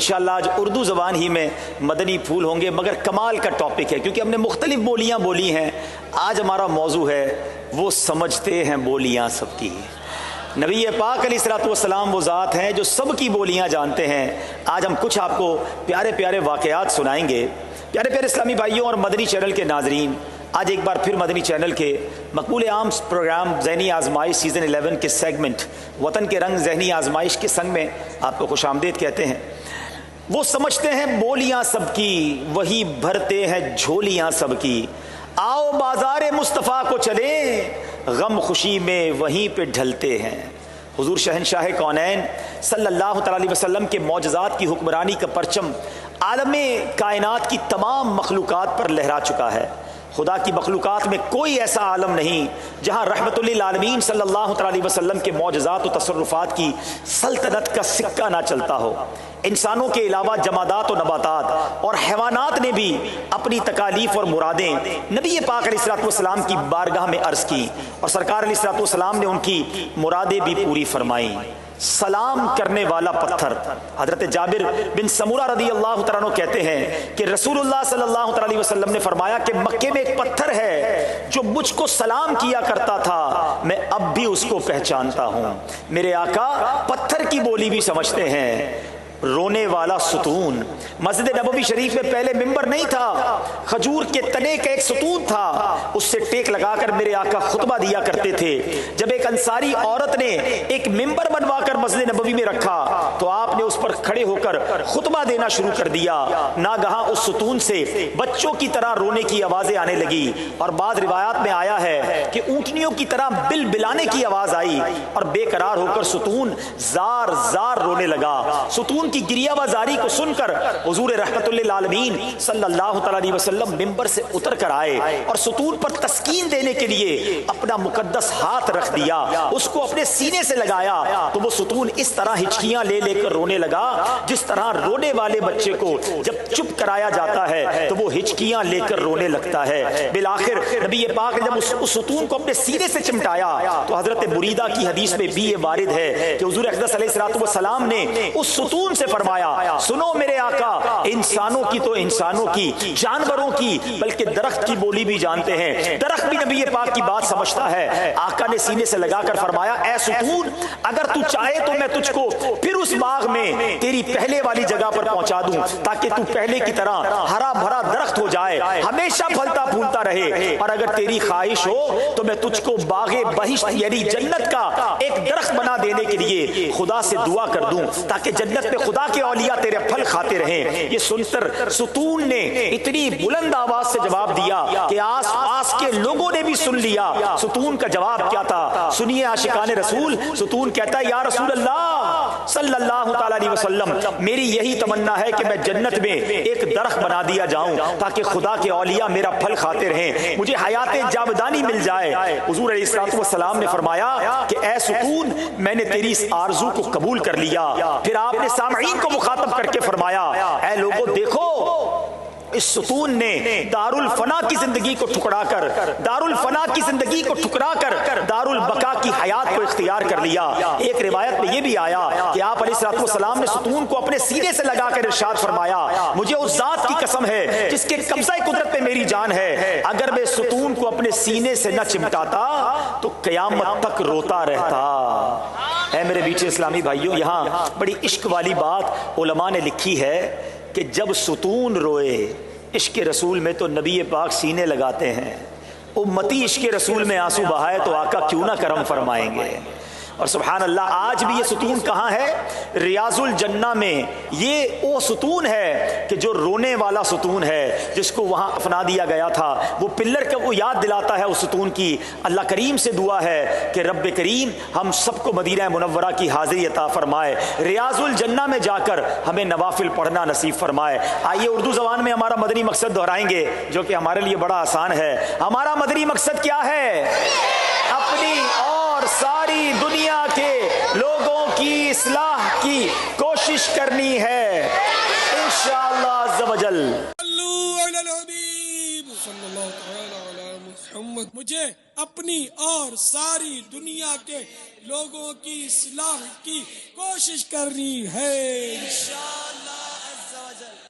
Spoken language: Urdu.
انشاءاللہ آج اردو زبان ہی میں مدنی پھول ہوں گے، مگر کمال کا ٹاپک ہے کیونکہ ہم نے مختلف بولیاں بولی ہیں۔ آج ہمارا موضوع ہے وہ سمجھتے ہیں بولیاں سب کی۔ نبی پاک علیہ الصلوۃ والسلام وہ ذات ہیں جو سب کی بولیاں جانتے ہیں۔ آج ہم کچھ آپ کو پیارے پیارے واقعات سنائیں گے۔ پیارے پیارے اسلامی بھائیوں اور مدنی چینل کے ناظرین، آج ایک بار پھر مدنی چینل کے مقبول عام پروگرام ذہنی آزمائش سیزن 11 کے سیگمنٹ وطن کے رنگ ذہنی آزمائش کے سنگ میں آپ کو خوش آمدید کہتے ہیں۔ وہ سمجھتے ہیں بولیاں سب کی، وہی بھرتے ہیں جھولیاں سب کی۔ آؤ بازار مصطفیٰ کو چلیں، غم خوشی میں وہیں پہ ڈھلتے ہیں۔ حضور شہنشاہ کونین صلی اللہ تعالی علیہ وسلم کے معجزات کی حکمرانی کا پرچم عالم کائنات کی تمام مخلوقات پر لہرا چکا ہے۔ خدا کی مخلوقات میں کوئی ایسا عالم نہیں جہاں رحمت للعالمین صلی اللہ تعالی علیہ وسلم کے معجزات و تصرفات کی سلطنت کا سکہ نہ چلتا ہو۔ انسانوں کے علاوہ جمادات و نباتات اور حیوانات نے بھی اپنی تکالیف اور مرادیں نبی پاک علیہ الصلوۃ والسلام کی بارگاہ میں عرض کی اور سرکار علیہ الصلوۃ والسلام نے ان کی مرادیں بھی پوری فرمائیں۔ سلام کرنے والا پتھر، حضرت جابر بن سمورہ رضی اللہ تعالیٰ عنہ کہتے ہیں کہ رسول اللہ صلی اللہ تعالیٰ علیہ وسلم نے فرمایا کہ مکے میں ایک پتھر ہے جو مجھ کو سلام کیا کرتا تھا، میں اب بھی اس کو پہچانتا ہوں۔ میرے آقا پتھر کی بولی بھی سمجھتے ہیں۔ رونے والا ستون، مسجد نبوی شریف میں پہلے ممبر نہیں تھا، کھجور کے تنے کا ایک ستون تھا، اس سے ٹیک لگا کر میرے آقا خطبہ دیا کرتے تھے۔ جب ایک انصاری عورت نے ایک ممبر بنوا کر مسجد نبوی میں رکھا تو آپ نے اس پر کھڑے ہو کر خطبہ دینا شروع کر دیا۔ ناگہاں اس ستون سے بچوں کی طرح رونے کی آوازیں آنے لگی اور بعض روایات میں آیا ہے کہ اونٹنیوں کی طرح بل بلانے کی آواز آئی اور بے قرار ہو کر ستون زار زار رونے لگا۔ ستون کی گریہ بازاری کو سن کر حضور رحمت للعالمین صلی اللہ تعالی علیہ وسلم ممبر سے اتر کر آئے اور ستون پر تسکین دینے کے لیے اپنا مقدس ہاتھ رکھ دیا، اس کو اپنے سینے سے لگایا تو وہ ستون اس طرح ہچکیاں لے لے کر رونے لگا جس طرح رونے والے بچے کو جب چپ کرایا جاتا ہے تو وہ ہچکیاں لے کر رونے لگتا ہے۔ بالآخر نبی پاک نے جب اس ستون کو اپنے سینے سے چمٹایا تو حضرت بریدہ کی حدیث میں بھی یہ وارد ہے کہ حضور اقدس علیہ الصلوۃ والسلام نے اس ستون سے فرمایا، سنو میرے آقا، انسانوں کی تو انسانوں کی، جانوروں کی، بلکہ درخت کی بولی بھی جانتے ہیں۔ درخت بھی نبی پاک کی بات سمجھتا ہے۔ آقا نے سینے سے لگا کر فرمایا، اے ستون، اگر تو چاہے تو میں تجھ کو پھر اس باغ میں تیری پہلے والی جگہ پر پہنچا دوں تاکہ تو پہلے کی طرح ہرا بھرا درخت ہو جائے، ہمیشہ پھلتا پھولتا رہے، اور اگر تیری خواہش ہو تو میں تجھ کو باغ بہشت یعنی جنت کا ایک درخت بنا دینے کے لیے خدا سے دعا کر دوں تاکہ جنت میں خدا کے اولیاء تیرے پھل کھاتے رہیں۔ یہ سن کر ستون نے اتنی بلند آواز سے جواب دیا کہ آس پاس کے لوگوں نے بھی سن لیا۔ ستون کا جواب کیا تھا؟ سنیے عاشقان رسول۔ ستون کہتا ہے، یا رسول اللہ صلی اللہ تعالی علیہ وسلم، میری یہی تمنا ہے کہ میں جنت میں ایک درخت بنا دیا جاؤں تاکہ خدا کے اولیاء میرا پھل کھاتے رہیں، مجھے حیات جاودانی مل جائے۔ حضور علیہ الصلوۃ والسلام نے فرمایا کہ اے ستون، میں نے تیری اس آرزو کو قبول کر لیا۔ پھر آپ نے سامعین کو مخاطب کر کے فرمایا، اے لوگوں دیکھو، اس ستون نے دار الفنا کی زندگی کو ٹھکرا کر دار البقا کی حیات کو اختیار کر لیا۔ ایک روایت میں یہ بھی آیا کہ آپ علیہ الصلوۃ والسلام نے ستون کو اپنے سینے سے لگا کر ارشاد فرمایا، مجھے اس ذات کی قسم ہے جس کے قبضہ قدرت پہ میری جان ہے، اگر میں ستون کو اپنے سینے سے نہ چمٹاتا تو قیامت تک روتا رہتا۔ اے میرے بیچے اسلامی بھائیوں، یہاں بڑی عشق والی بات علماء نے لکھی ہے کہ جب ستون روئے عشق رسول میں تو نبی پاک سینے لگاتے ہیں، امتی عشق رسول میں آنسو بہائے تو آقا کیوں نہ کرم فرمائیں گے۔ اور سبحان اللہ، آج بھی یہ ستون کہاں ہے؟ ریاض الجنہ میں۔ یہ وہ ستون ہے کہ جو رونے والا ستون ہے، جس کو وہاں اپنا دیا گیا تھا، وہ پلر کا وہ یاد دلاتا ہے اس ستون کی۔ اللہ کریم سے دعا ہے کہ رب کریم ہم سب کو مدینہ منورہ کی حاضری عطا فرمائے، ریاض الجنہ میں جا کر ہمیں نوافل پڑھنا نصیب فرمائے۔ آئیے اردو زبان میں ہمارا مدنی مقصد دہرائیں گے جو کہ ہمارے لیے بڑا آسان ہے۔ ہمارا مدنی مقصد کیا ہے؟ اپنی اور ساری دنیا کے لوگوں کی اصلاح کی کوشش کرنی ہے انشاءاللہ عز و جل۔ مجھے اپنی اور ساری دنیا کے لوگوں کی اصلاح کی کوشش کرنی ہے انشاءاللہ۔